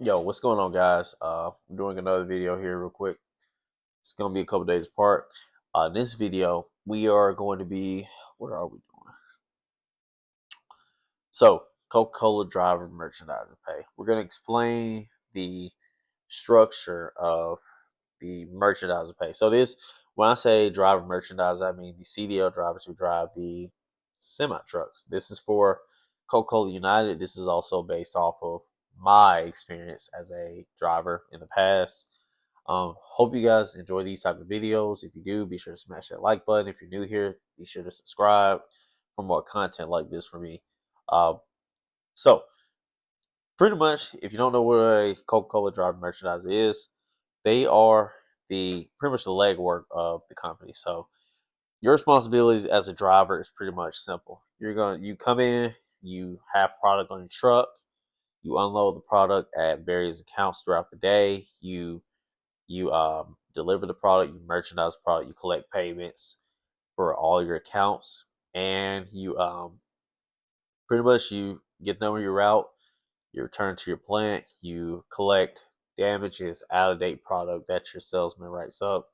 Yo, what's going on, guys? I'm doing another video here real quick. It's gonna be a couple days apart. In this video, we are going to be, what are we doing? So, Coca-Cola driver merchandising pay. We're gonna explain the structure of the merchandising pay. So this, when I say driver merchandise, I mean the CDL drivers who drive the semi trucks. This is for Coca-Cola United. This is also based off of my experience as a driver in the past. Hope you guys enjoy these type of videos. If you do, be sure to smash that like button. If you're new here, be sure to subscribe for more content like this for me. Uh, so pretty much, if you don't know what a Coca-Cola driver merchandise is, they are the pretty much the legwork of the company. So your responsibilities as a driver is pretty much simple. You come in, you have product on your truck, you unload the product at various accounts throughout the day. You deliver the product, you merchandise the product, you collect payments for all your accounts, and you pretty much you get done with your route. You return to your plant, you collect damages, out of date product that your salesman writes up,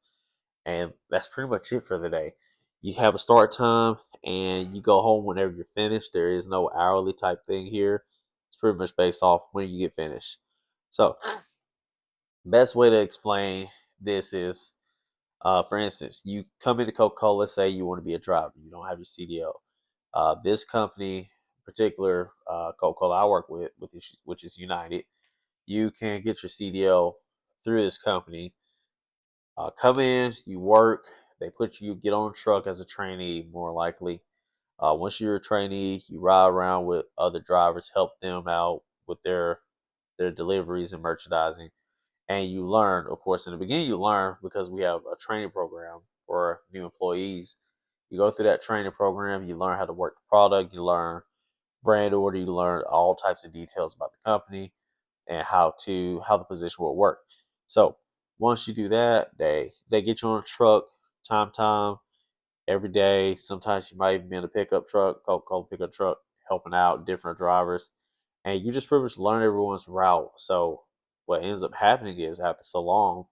and that's pretty much it for the day. You have a start time and you go home whenever you're finished. There is no hourly type thing here. It's pretty much based off when you get finished. So, best way to explain this is, for instance, you come into Coca-Cola. Let's say you want to be a driver, you don't have your CDL. This company, in particular, Coca-Cola I work with, which is United, you can get your CDL through this company. Come in, you work. They put you get on a truck as a trainee, more likely. Once you're a trainee, you ride around with other drivers, help them out with their deliveries and merchandising, and you learn. Of course, in the beginning, you learn because we have a training program for new employees. You go through that training program, you learn how to work the product, you learn brand order, you learn all types of details about the company and how the position will work. So once you do that, they get you on a truck, time every day. Sometimes you might even be in a pickup truck, Coca-Cola pickup truck, helping out different drivers, and you just pretty much learn everyone's route. So what ends up happening is after so long,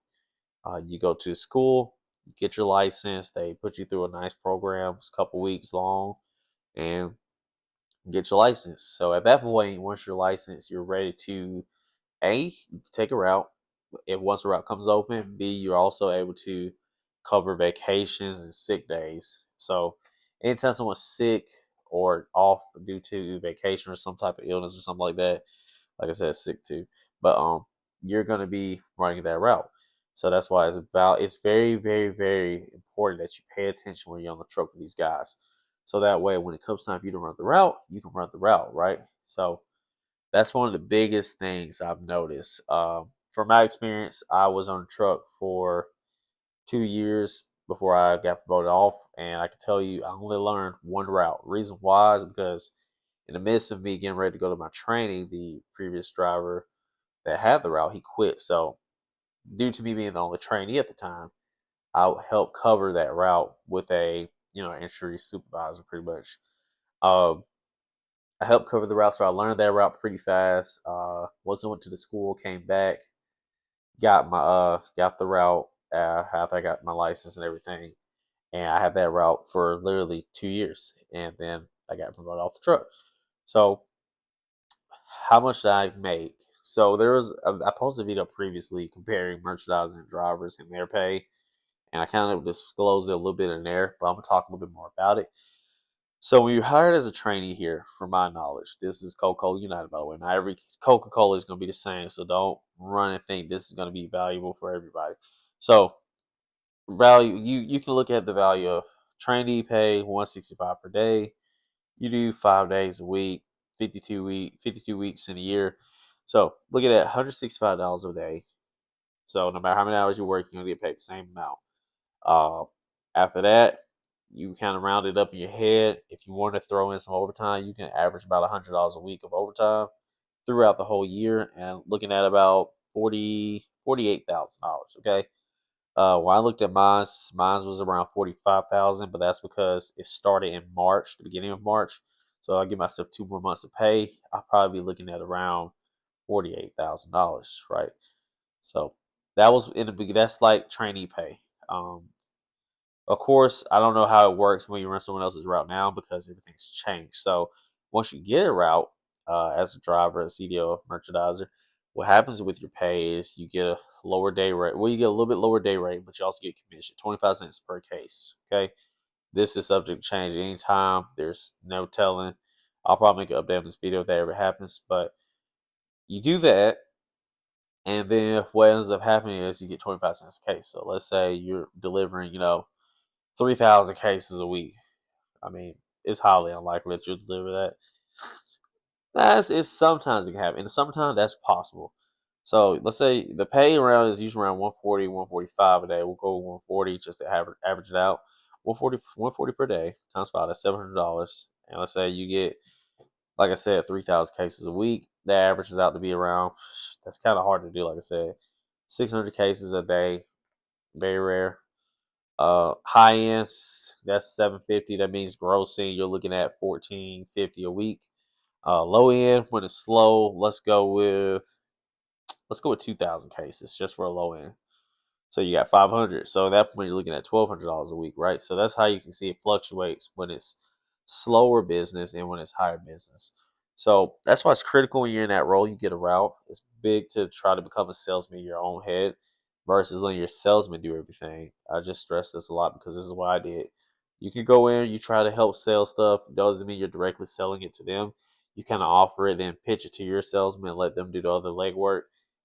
you go to school, you get your license. They put you through a nice program, it's a couple weeks long, and get your license. So at that point, once you're licensed, you're ready to A, take a route. If once a route comes open, B, you're also able to cover vacations and sick days. So anytime someone's sick or off due to vacation or some type of illness or something like that, like I said, sick too. But you're gonna be running that route. So that's why it's very, very, very important that you pay attention when you're on the truck with these guys. So that way when it comes time for you to run the route, you can run the route, right? So that's one of the biggest things I've noticed. From my experience, I was on a truck for 2 years before I got promoted off, and I can tell you, I only learned one route. Reason why is because in the midst of me getting ready to go to my training, the previous driver that had the route, he quit. So, due to me being the only trainee at the time, I helped cover that route with a entry supervisor, pretty much. Um, I helped cover the route, so I learned that route pretty fast. Once I went to the school, came back, got the route after I got my license and everything, and I had that route for literally 2 years, and then I got promoted off the truck. So, how much did I make? So I posted a video previously comparing merchandising drivers and their pay, and I kind of disclosed it a little bit in there, but I'm gonna talk a little bit more about it. So when you're hired as a trainee here, from my knowledge, this is Coca-Cola United, by the way. Not every Coca-Cola is going to be the same, so don't run and think this is going to be valuable for everybody. So value, you can look at the value of trainee pay, 165 per day. You do 5 days a week, 52 weeks in a year. So look at that, $165 a day. So no matter how many hours you work, you're gonna get paid the same amount. Uh, After that, you kind of round it up in your head. If you want to throw in some overtime, you can average about $100 a week of overtime throughout the whole year, and looking at about $48,000. Okay. When I looked at mine was around 45,000, but that's because it started in March, the beginning of March. So I'll give myself 2 more months of pay. I'll probably be looking at around $48,000, right? So that was in the beginning. That's like trainee pay. Um, of course, I don't know how it works when you run someone else's route now because everything's changed. So once you get a route as a driver, a CDO, merchandiser, what happens with your pay is you get a lower day rate. Well, you get a little bit lower day rate, but you also get commission, 25 cents per case. Okay. This is subject to change anytime. There's no telling. I'll probably make an update on this video if that ever happens. But you do that, and then what ends up happening is you get 25 cents a case. So let's say you're delivering, 3,000 cases a week. I mean, it's highly unlikely that you'll deliver that. It's sometimes it can happen. And sometimes that's possible. So let's say the pay around is usually around 140, 145 a day. We'll go 140 just to average it out. 140 per day times 5, that's $700. And let's say you get, like I said, 3,000 cases a week. That averages out to be around, that's kind of hard to do, like I said, 600 cases a day. Very rare. High ends, that's 750. That means grossing, you're looking at 1450 a week. Low end, when it's slow, let's go with 2,000 cases just for a low end. So you got 500. So at that point, you're looking at $1,200 a week, right? So that's how you can see it fluctuates when it's slower business and when it's higher business. So that's why it's critical when you're in that role. You get a route. It's big to try to become a salesman in your own head versus letting your salesman do everything. I just stress this a lot because this is what I did. You can go in, you try to help sell stuff. It doesn't mean you're directly selling it to them. You kind of offer it and pitch it to your salesman and let them do the other legwork.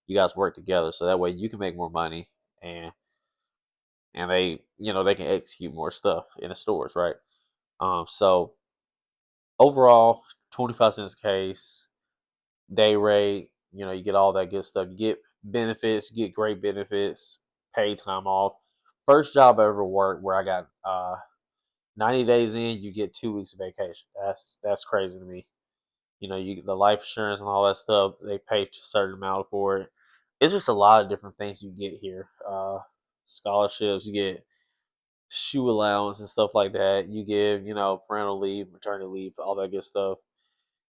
You guys work together so that way you can make more money and they can execute more stuff in the stores, right? So overall, 25 cents a case, day rate, you get all that good stuff. You get benefits, you get great benefits, paid time off. First job I ever worked where I got 90 days in, you get 2 weeks of vacation. That's crazy to me. You get the life insurance and all that stuff. They pay a certain amount for it. It's just a lot of different things you get here. Scholarships, you get shoe allowance and stuff like that. You give, parental leave, maternity leave, all that good stuff.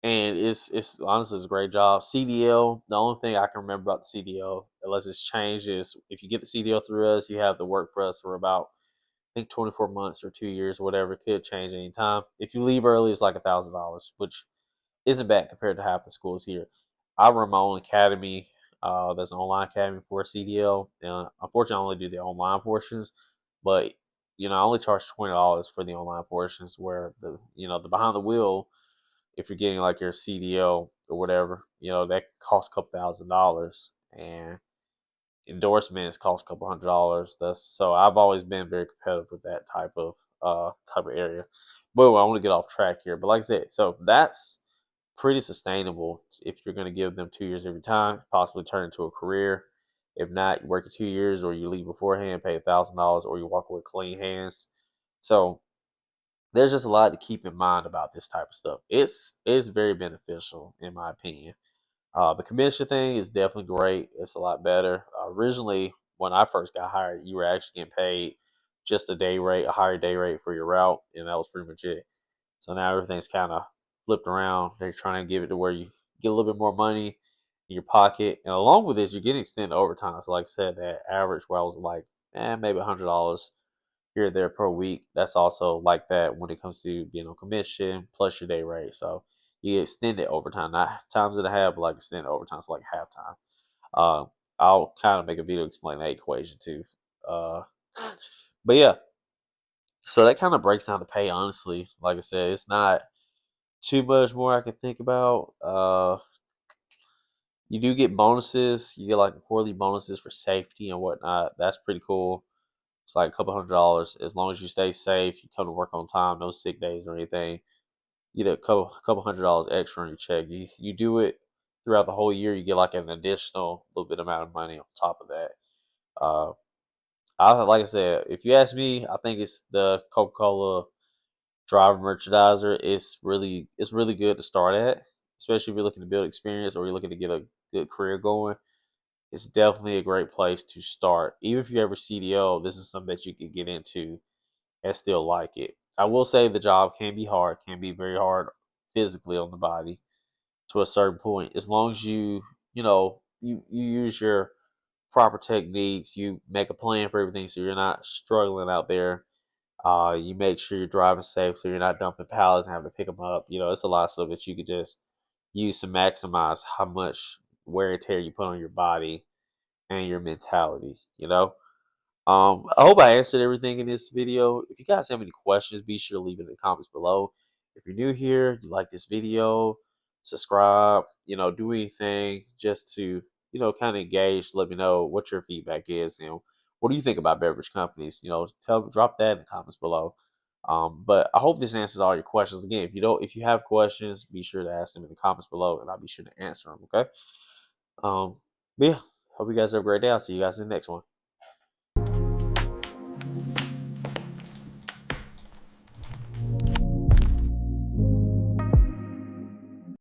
And it's honestly it's a great job. CDL, the only thing I can remember about the CDL, unless it's changed, is if you get the CDL through us, you have to work for us for about I think 24 months or 2 years or whatever. It could change anytime. If you leave early, it's like $1,000, which isn't bad compared to half the schools here. I run my own academy. That's an online academy for CDL. Unfortunately, I only do the online portions, but I only charge $20 for the online portions. Where the behind the wheel, if you're getting like your CDL or whatever, that costs a couple $1,000s, and endorsements cost a couple $100s. That's so I've always been very competitive with that type of area. But I want to get off track here. But like I said, so that's pretty sustainable if you're going to give them 2 years every time, possibly turn into a career. If not, you work 2 years or you leave beforehand, pay $1,000, or you walk away clean hands. So there's just a lot to keep in mind about this type of stuff. It's very beneficial in my opinion. The commission thing is definitely great. It's a lot better. Originally, when I first got hired, you were actually getting paid just a day rate, a higher day rate for your route, and that was pretty much it. So now everything's kind of flipped around. They're trying to give it to where you get a little bit more money in your pocket, and along with this, you're getting extended overtime. So, like I said, that average where I was like, maybe $100 here or there per week. That's also like that when it comes to being on commission plus your day rate. So you get extended overtime, not times and a half, but like extended overtime, so like halftime. I'll kind of make a video explain that equation too. Uh, but yeah, so that kind of breaks down the pay. Honestly, like I said, it's not too much more I can think about. You do get bonuses. You get like quarterly bonuses for safety and whatnot. That's pretty cool. It's like a couple $100s. As long as you stay safe, you come to work on time, no sick days or anything. You get a couple $100s extra on your check. You do it throughout the whole year, you get like an additional little bit amount of money on top of that. Uh, like I said, if you ask me, I think it's the Coca-Cola driver merchandiser. It's really good to start at, especially if you're looking to build experience or you're looking to get a good career going. It's definitely a great place to start. Even if you ever CDO, this is something that you could get into and still like it. I will say the job can be hard, can be very hard physically on the body to a certain point. As long as you you use your proper techniques. You make a plan for everything so you're not struggling out there. You make sure you're driving safe so you're not dumping pallets and having to pick them up. It's a lot of stuff that you could just use to maximize how much wear and tear you put on your body and your mentality. I hope I answered everything in this video. If you guys have any questions, be sure to leave it in the comments below. If you're new here, you like this video, subscribe, do anything just to, kind of engage, let me know what your feedback is. What do you think about beverage companies? Drop that in the comments below. But I hope this answers all your questions. Again, if you have questions, be sure to ask them in the comments below, and I'll be sure to answer them. Okay. But yeah, hope you guys have a great day. I'll see you guys in the next one.